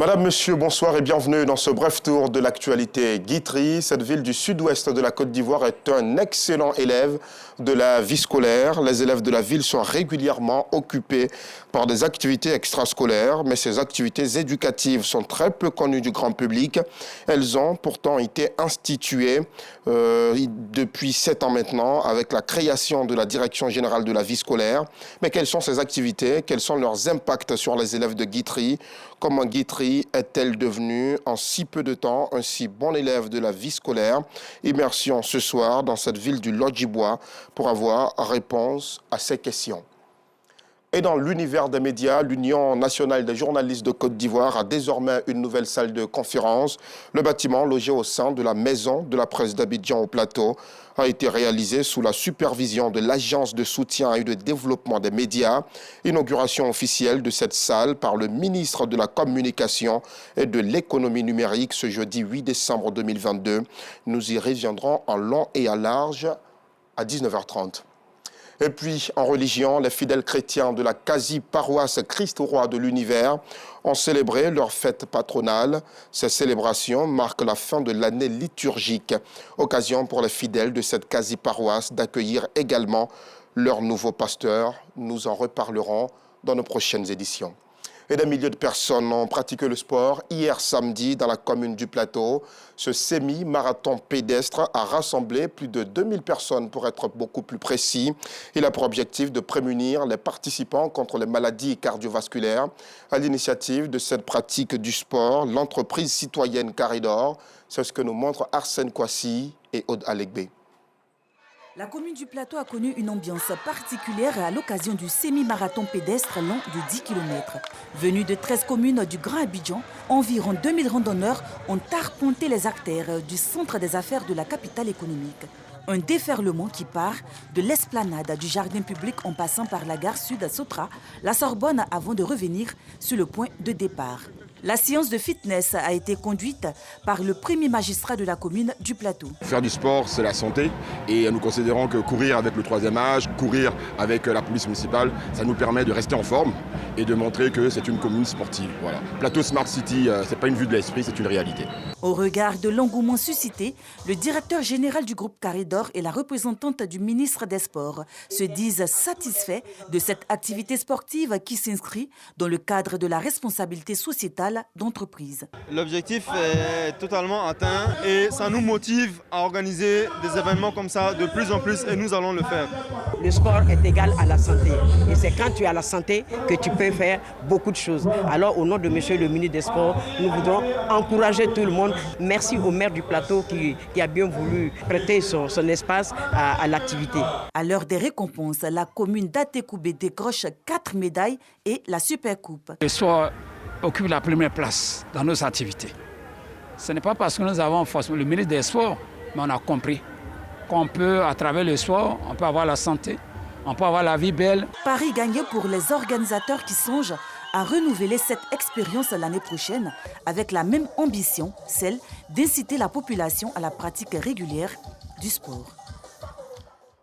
Madame, Monsieur, bonsoir et bienvenue dans ce bref tour de l'actualité. Guitry, cette ville du sud-ouest de la Côte d'Ivoire, est un excellent élève de la vie scolaire. Les élèves de la ville sont régulièrement occupés par des activités extrascolaires, mais ces activités éducatives sont très peu connues du grand public. Elles ont pourtant été instituées depuis 7 ans maintenant avec la création de la Direction générale de la vie scolaire. Mais quelles sont ces activités? Quels sont leurs impacts sur les élèves de Guitry? Comment Guitry est-elle devenue en si peu de temps un si bon élève de la vie scolaire? Immersion ce soir dans cette ville du Lodjibois pour avoir réponse à ces questions. Et dans l'univers des médias, l'Union nationale des journalistes de Côte d'Ivoire a désormais une nouvelle salle de conférence. Le bâtiment, logé au sein de la maison de la presse d'Abidjan au Plateau, a été réalisé sous la supervision de l'Agence de soutien et de développement des médias. Inauguration officielle de cette salle par le ministre de la Communication et de l'Économie numérique ce jeudi 8 décembre 2022. Nous y reviendrons en long et en large à 19h30. Et puis, en religion, les fidèles chrétiens de la quasi-paroisse Christ-Roi de l'Univers ont célébré leur fête patronale. Ces célébrations marquent la fin de l'année liturgique, occasion pour les fidèles de cette quasi-paroisse d'accueillir également leur nouveau pasteur. Nous en reparlerons dans nos prochaines éditions. Et des milliers de personnes ont pratiqué le sport hier samedi dans la commune du Plateau. Ce semi-marathon pédestre a rassemblé plus de 2000 personnes pour être beaucoup plus précis. Il a pour objectif de prémunir les participants contre les maladies cardiovasculaires. À l'initiative de cette pratique du sport, l'entreprise citoyenne Caridor, c'est ce que nous montrent Arsène Kouassi et Aude Alegbé. La commune du Plateau a connu une ambiance particulière à l'occasion du semi-marathon pédestre long de 10 km. Venus de 13 communes du Grand Abidjan, environ 2000 randonneurs ont arpenté les artères du centre des affaires de la capitale économique. Un déferlement qui part de l'esplanade du jardin public en passant par la gare sud à Sotra, la Sorbonne avant de revenir sur le point de départ. La séance de fitness a été conduite par le premier magistrat de la commune du Plateau. Faire du sport, c'est la santé et nous considérons que courir avec le 3e âge, courir avec la police municipale, ça nous permet de rester en forme et de montrer que c'est une commune sportive. Voilà. Plateau Smart City, ce n'est pas une vue de l'esprit, c'est une réalité. Au regard de l'engouement suscité, le directeur général du groupe Caridor et la représentante du ministre des Sports se disent satisfaits de cette activité sportive qui s'inscrit dans le cadre de la responsabilité sociétale d'entreprise. L'objectif est totalement atteint et ça nous motive à organiser des événements comme ça de plus en plus et nous allons le faire. Le sport est égal à la santé et c'est quand tu as la santé que tu peux faire beaucoup de choses. Alors au nom de monsieur le ministre des Sports, nous voudrons encourager tout le monde. Merci au maire du Plateau qui a bien voulu prêter son espace à l'activité. À l'heure des récompenses, la commune d'Atekoubé décroche 4 médailles et la Supercoupe. Le sport occupe la première place dans nos activités. Ce n'est pas parce que nous avons forcément le ministre des Sports, mais on a compris qu'on peut, à travers le sport, on peut avoir la santé, on peut avoir la vie belle. Pari gagné pour les organisateurs qui songent à renouveler cette expérience l'année prochaine avec la même ambition, celle d'inciter la population à la pratique régulière du sport.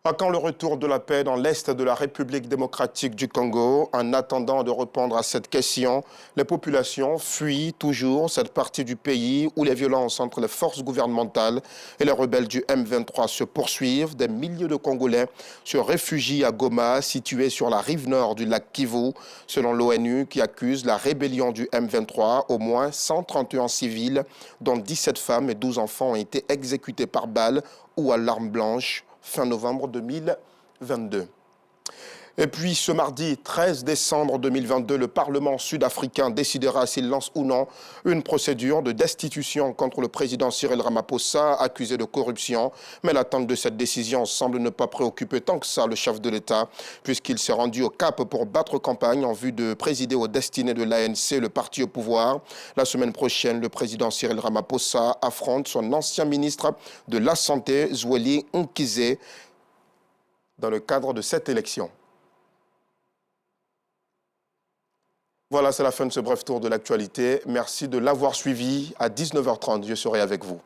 À quand le retour de la paix dans l'Est de la République démocratique du Congo? En attendant de répondre à cette question, les populations fuient toujours cette partie du pays où les violences entre les forces gouvernementales et les rebelles du M23 se poursuivent. Des milliers de Congolais se réfugient à Goma, situé sur la rive nord du lac Kivu. Selon l'ONU qui accuse la rébellion du M23, au moins 131 civils, dont 17 femmes et 12 enfants, ont été exécutés par balles ou à l'arme blanche fin novembre 2022. Et puis, ce mardi 13 décembre 2022, le Parlement sud-africain décidera s'il lance ou non une procédure de destitution contre le président Cyril Ramaphosa, accusé de corruption. Mais l'attente de cette décision semble ne pas préoccuper tant que ça le chef de l'État, puisqu'il s'est rendu au Cap pour battre campagne en vue de présider aux destinées de l'ANC, le parti au pouvoir. La semaine prochaine, le président Cyril Ramaphosa affronte son ancien ministre de la Santé, Zweli Nkize, dans le cadre de cette élection. Voilà, c'est la fin de ce bref tour de l'actualité. Merci de l'avoir suivi. À 19h30, je serai avec vous.